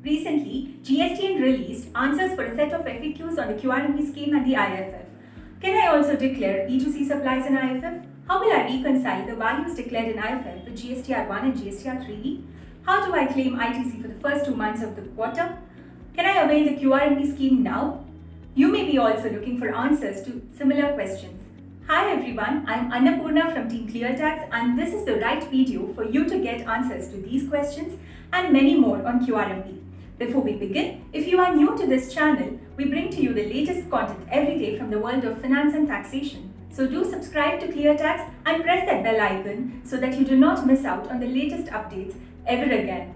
Recently, GSTN released answers for a set of FAQs on the QRMP scheme and the IFF. Can I also declare B2C supplies in IFF? How will I reconcile the values declared in IFF with GSTR1 and GSTR3B? How do I claim ITC for the first 2 months of the quarter? Can I avail the QRMP scheme now? You may be also looking for answers to similar questions. Hi everyone, I am Annapurna from Team ClearTax and this is the right video for you to get answers to these questions and many more on QRMP. Before we begin, if you are new to this channel, we bring to you the latest content every day from the world of finance and taxation. So do subscribe to ClearTax and press that bell icon so that you do not miss out on the latest updates ever again.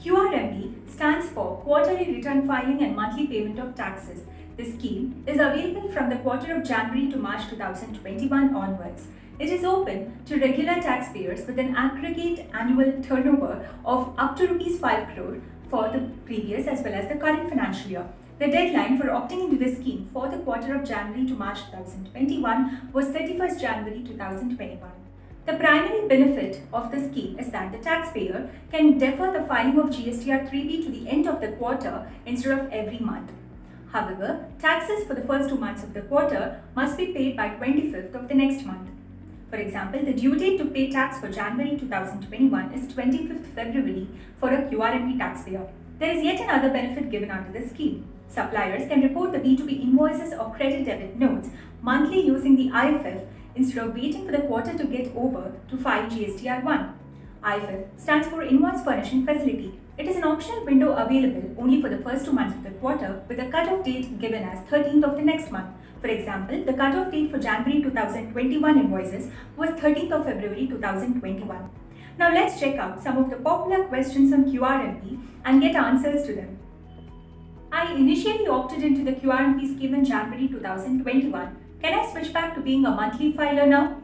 QRMP stands for Quarterly Return Filing and Monthly Payment of Taxes. This scheme is available from the quarter of January to March 2021 onwards. It is open to regular taxpayers with an aggregate annual turnover of up to Rs 5 crore for the previous as well as the current financial year. The deadline for opting into this scheme for the quarter of January to March 2021 was 31st January 2021. The primary benefit of the scheme is that the taxpayer can defer the filing of GSTR3B to the end of the quarter instead of every month. However, taxes for the first 2 months of the quarter must be paid by 25th of the next month. For example, the due date to pay tax for January 2021 is 25th February for a QRMP taxpayer. There is yet another benefit given under the scheme. Suppliers can report the B2B invoices or credit debit notes monthly using the IFF instead of waiting for the quarter to get over to file GSTR1. IFF stands for Invoice Furnishing Facility. It is an optional window available only for the first 2 months of the quarter with a cut-off date given as 13th of the next month. For example, the cut-off date for January 2021 invoices was 13th of February 2021. Now let's check out some of the popular questions on QRMP and get answers to them. I initially opted into the QRMP scheme in January 2021. Can I switch back to being a monthly filer now?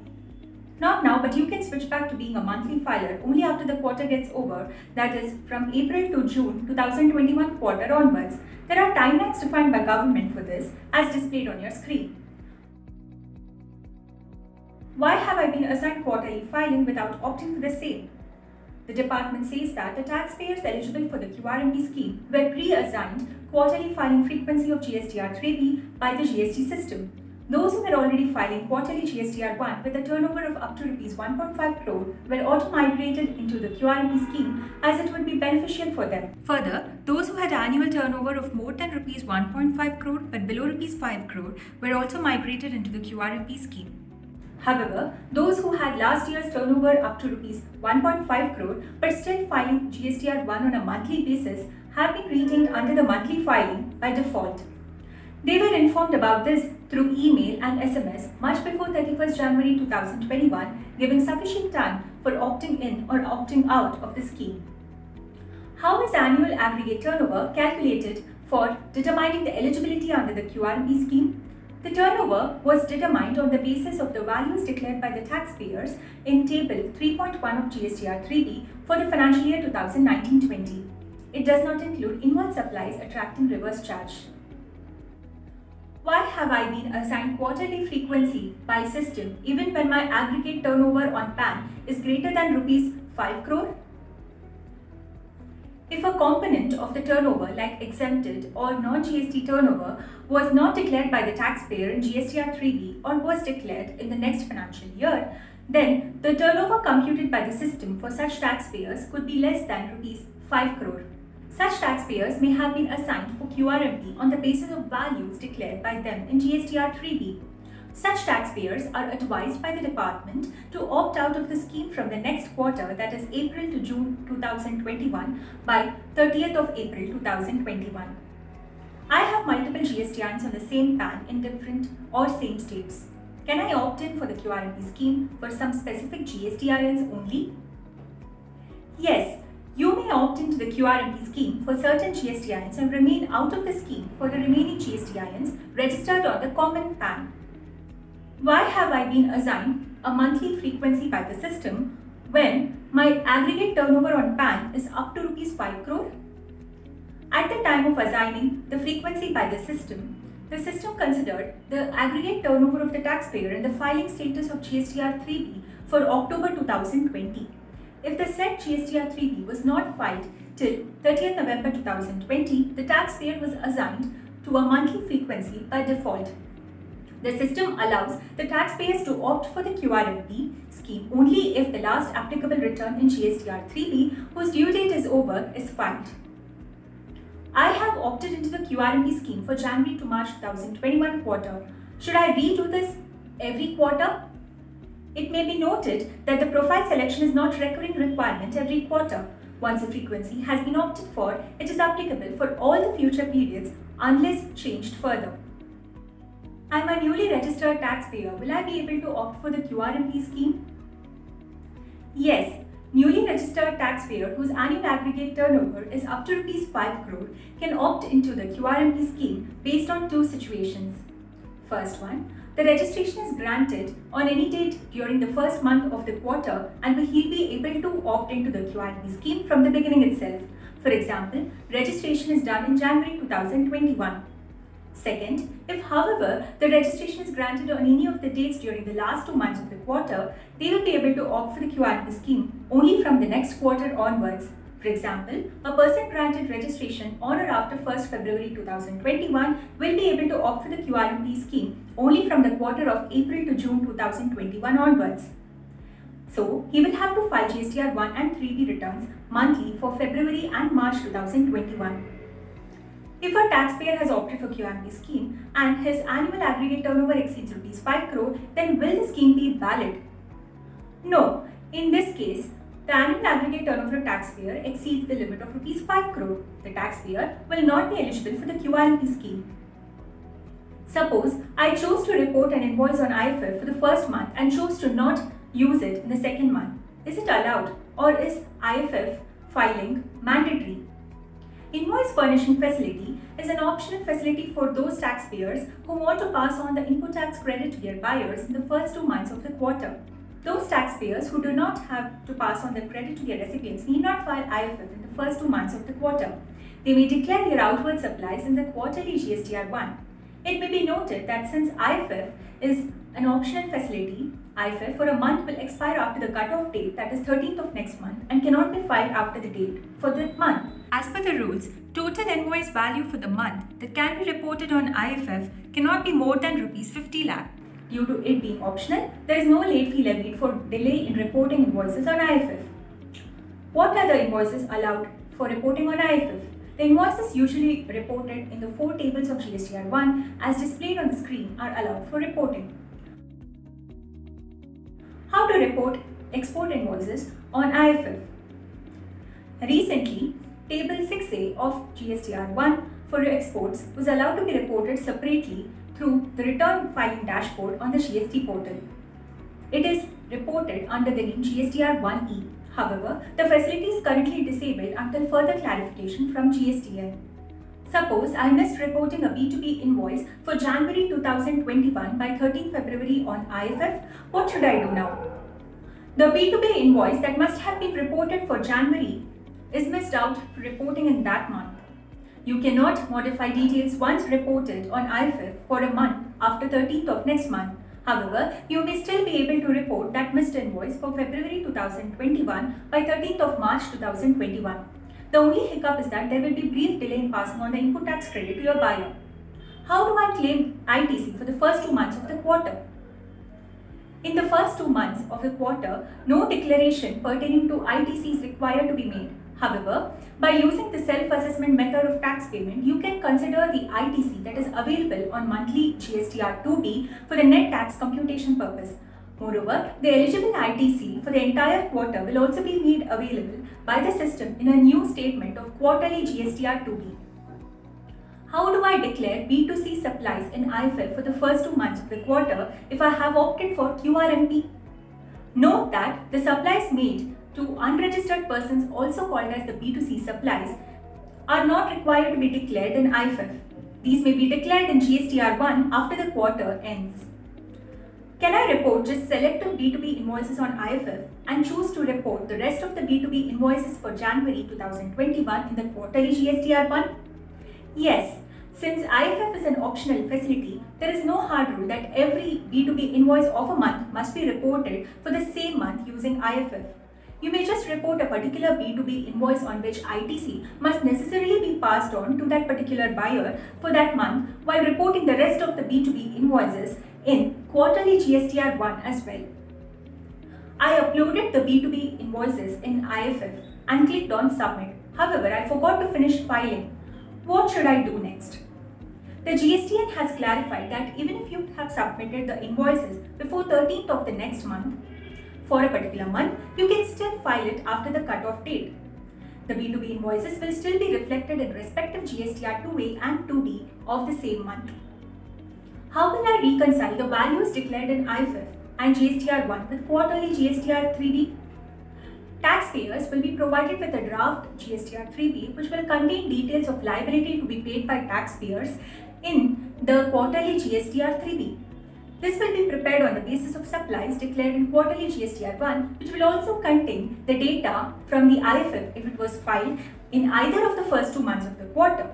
Not now, but you can switch back to being a monthly filer only after the quarter gets over, that is from April to June 2021 quarter onwards. There are timelines defined by government for this as displayed on your screen. Why have I been assigned quarterly filing without opting for the same? The department says that the taxpayers eligible for the QRMP scheme were pre-assigned quarterly filing frequency of GSTR3B by the GST system. Those who were already filing quarterly GSTR1 with a turnover of up to Rs 1.5 crore were auto-migrated into the QRMP scheme as it would be beneficial for them. Further, those who had annual turnover of more than Rs 1.5 crore but below Rs 5 crore were also migrated into the QRMP scheme. However, those who had last year's turnover up to Rs 1.5 crore but still filing GSTR1 on a monthly basis have been retained under the monthly filing by default. They were informed about this through email and SMS much before 31st January 2021, giving sufficient time for opting in or opting out of the scheme. How is annual aggregate turnover calculated for determining the eligibility under the QRMP scheme? The turnover was determined on the basis of the values declared by the taxpayers in Table 3.1 of GSTR3B for the financial year 2019-20. It does not include inward supplies attracting reverse charge. Why have I been assigned quarterly frequency by system even when my aggregate turnover on PAN is greater than Rs 5 crore? If a component of the turnover like exempted or non-GST turnover was not declared by the taxpayer in GSTR3B or was declared in the next financial year, then the turnover computed by the system for such taxpayers could be less than Rs 5 crore. Such taxpayers may have been assigned for QRMP on the basis of values declared by them in GSTR3B. Such taxpayers are advised by the department to opt out of the scheme from the next quarter, that is April to June 2021, by 30th of April 2021. I have multiple GSTINs on the same PAN in different or same states. Can I opt in for the QRMP scheme for some specific GSTINs only? Yes. You may opt into the QRMP scheme for certain GSTINs and remain out of the scheme for the remaining GSTINs registered on the common PAN. Why have I been assigned a monthly frequency by the system when my aggregate turnover on PAN is up to Rs 5 crore? At the time of assigning the frequency by the system considered the aggregate turnover of the taxpayer and the filing status of GSTR3B for October 2020. If the said GSTR3B was not filed Till 30th November 2020, the taxpayer was assigned to a monthly frequency by default. The system allows the taxpayers to opt for the QRMP scheme only if the last applicable return in GSTR 3B, whose due date is over, is filed. I have opted into the QRMP scheme for January to March 2021 quarter. Should I redo this every quarter? It may be noted that the profile selection is not a recurring requirement every quarter. Once a frequency has been opted for, it is applicable for all the future periods unless changed further. I am a newly registered taxpayer. Will I be able to opt for the QRMP scheme? Yes. Newly registered taxpayer whose annual aggregate turnover is up to Rs 5 crore can opt into the QRMP scheme based on two situations. First one, the registration is granted on any date during the first month of the quarter and he'll be able to opt into the QRMP scheme from the beginning itself. For example, registration is done in January 2021. Second, if however the registration is granted on any of the dates during the last 2 months of the quarter, they will be able to opt for the QRMP scheme only from the next quarter onwards. For example, a person granted registration on or after 1st February 2021 will be able to opt for the QRMP scheme only from the quarter of April to June 2021 onwards. So, he will have to file GSTR 1 and 3B returns monthly for February and March 2021. If a taxpayer has opted for QRMP scheme and his annual aggregate turnover exceeds Rs 5 crore, then will the scheme be valid? No. In this case, the annual aggregate turnover of taxpayer exceeds the limit of Rs 5 crore. The taxpayer will not be eligible for the QRMP scheme. Suppose I chose to report an invoice on IFF for the first month and chose to not use it in the second month. Is it allowed, or is IFF filing mandatory? Invoice furnishing facility is an optional facility for those taxpayers who want to pass on the input tax credit to their buyers in the first 2 months of the quarter. Those taxpayers who do not have to pass on the credit to their recipients need not file IFF in the first 2 months of the quarter. They may declare their outward supplies in the quarterly GSTR 1. It may be noted that since IFF is an optional facility, IFF for a month will expire after the cut-off date, that is 13th of next month, and cannot be filed after the date for that month. As per the rules, total invoice value for the month that can be reported on IFF cannot be more than Rs 50 lakh. Due to it being optional, there is no late fee levied for delay in reporting invoices on IFF. What are the invoices allowed for reporting on IFF? The invoices usually reported in the 4 tables of GSTR 1 as displayed on the screen are allowed for reporting. How to report export invoices on IFF? Recently, Table 6A of GSTR 1 for exports was allowed to be reported separately through the return filing dashboard on the GST portal. It is reported under the name GSTR 1E. However, the facility is currently disabled until further clarification from GSTN. Suppose I missed reporting a B2B invoice for January 2021 by 13 February on IFF. What should I do now? The B2B invoice that must have been reported for January is missed out for reporting in that month. You cannot modify details once reported on IFF for a month after 13th of next month. However, you may still be able to report that missed invoice for February 2021 by 13th of March 2021. The only hiccup is that there will be brief delay in passing on the input tax credit to your buyer. How do I claim ITC for the first 2 months of the quarter? In the first 2 months of the quarter, no declaration pertaining to ITC is required to be made. However, by using the self-assessment method of tax payment, you can consider the ITC that is available on monthly GSTR 2B for the net tax computation purpose. Moreover, the eligible ITC for the entire quarter will also be made available by the system in a new statement of quarterly GSTR 2B. How do I declare B2C supplies in IFF for the first 2 months of the quarter if I have opted for QRMP? Note that the supplies made to unregistered persons, also called as the B2C supplies, are not required to be declared in IFF. These may be declared in GSTR 1 after the quarter ends. Can I report just selective B2B invoices on IFF and choose to report the rest of the B2B invoices for January 2021 in the quarterly GSTR 1? Yes. Since IFF is an optional facility, there is no hard rule that every B2B invoice of a month must be reported for the same month using IFF. You may just report a particular B2B invoice on which ITC must necessarily be passed on to that particular buyer for that month, while reporting the rest of the B2B invoices in quarterly GSTR1 as well. I uploaded the B2B invoices in IFF and clicked on submit. However, I forgot to finish filing. What should I do next? The GSTN has clarified that even if you have submitted the invoices before 13th of the next month, for a particular month, you can still file it after the cut-off date. The B2B invoices will still be reflected in respective GSTR 2A and 2B of the same month. How will I reconcile the values declared in IFF and GSTR 1 with quarterly GSTR 3B? Taxpayers will be provided with a draft GSTR 3B which will contain details of liability to be paid by taxpayers in the quarterly GSTR 3B. This will be prepared on the basis of supplies declared in quarterly GSTR 1, which will also contain the data from the IFF if it was filed in either of the first 2 months of the quarter.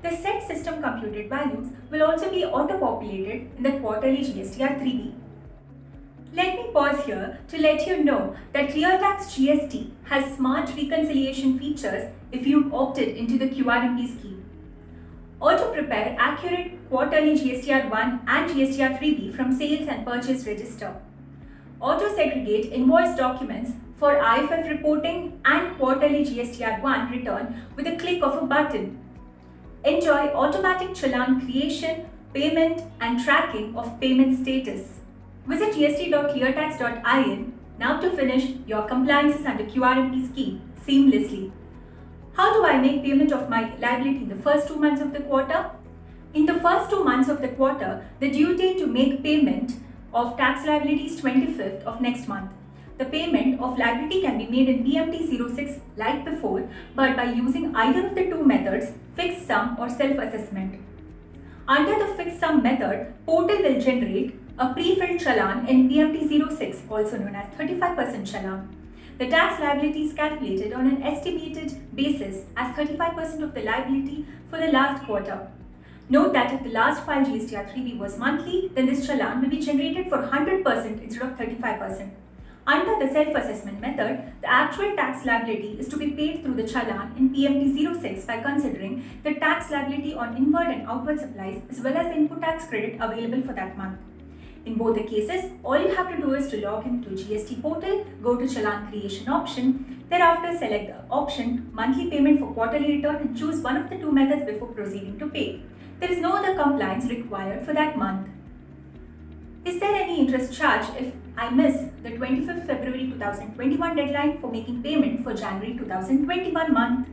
The set system computed values will also be auto-populated in the quarterly GSTR 3B. Let me pause here to let you know that ClearTax GST has smart reconciliation features if you've opted into the QRMP scheme. Auto-prepare accurate quarterly GSTR 1 and GSTR 3B from sales and purchase register. Auto-segregate invoice documents for IFF reporting and quarterly GSTR 1 return with a click of a button. Enjoy automatic challan creation, payment and tracking of payment status. Visit gst.cleartax.in now to finish your compliances under QRMP scheme seamlessly. How do I make payment of my liability in the first 2 months of the quarter? In the first 2 months of the quarter, the due date to make payment of tax liability is 25th of next month. The payment of liability can be made in PMT 06 like before, but by using either of the two methods, fixed sum or self-assessment. Under the fixed sum method, portal will generate a pre-filled challan in PMT 06, also known as 35% challan. The tax liability is calculated on an estimated basis as 35% of the liability for the last quarter. Note that if the last filed GSTR 3B was monthly, then this challan will be generated for 100% instead of 35%. Under the self-assessment method, the actual tax liability is to be paid through the challan in PMT 06 by considering the tax liability on inward and outward supplies as well as the input tax credit available for that month. In both the cases, all you have to do is to log into GST portal, go to challan creation option, thereafter select the option monthly payment for quarterly return and choose one of the two methods before proceeding to pay. There is no other compliance required for that month. Is there any interest charge if I miss the 25th February 2021 deadline for making payment for January 2021 month?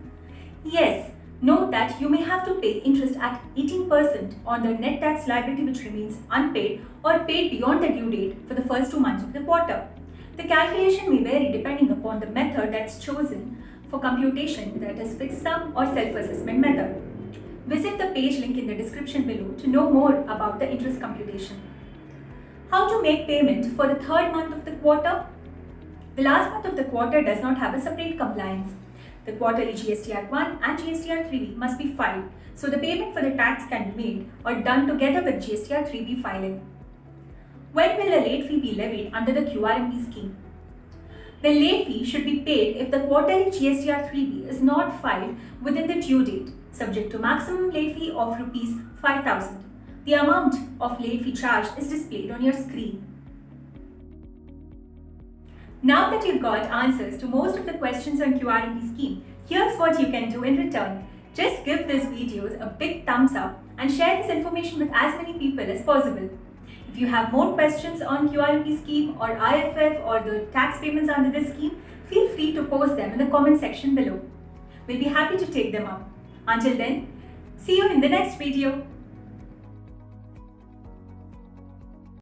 Yes. Note that you may have to pay interest at 18% on the net tax liability which remains unpaid or paid beyond the due date for the first 2 months of the quarter. The calculation may vary depending upon the method that's chosen for computation, that is fixed sum or self-assessment method. Visit the page link in the description below to know more about the interest computation. How to make payment for the third month of the quarter? The last month of the quarter does not have a separate compliance. The quarterly GSTR 1 and GSTR 3B must be filed, so the payment for the tax can be made or done together with GSTR 3B filing. When will a late fee be levied under the QRMP scheme? The late fee should be paid if the quarterly GSTR 3B is not filed within the due date, subject to maximum late fee of Rs 5,000. The amount of late fee charged is displayed on your screen. Now that you've got answers to most of the questions on QRMP scheme, here's what you can do in return. Just give this video a big thumbs up and share this information with as many people as possible. If you have more questions on QRMP scheme or IFF or the tax payments under this scheme, feel free to post them in the comment section below. We'll be happy to take them up. Until then, see you in the next video.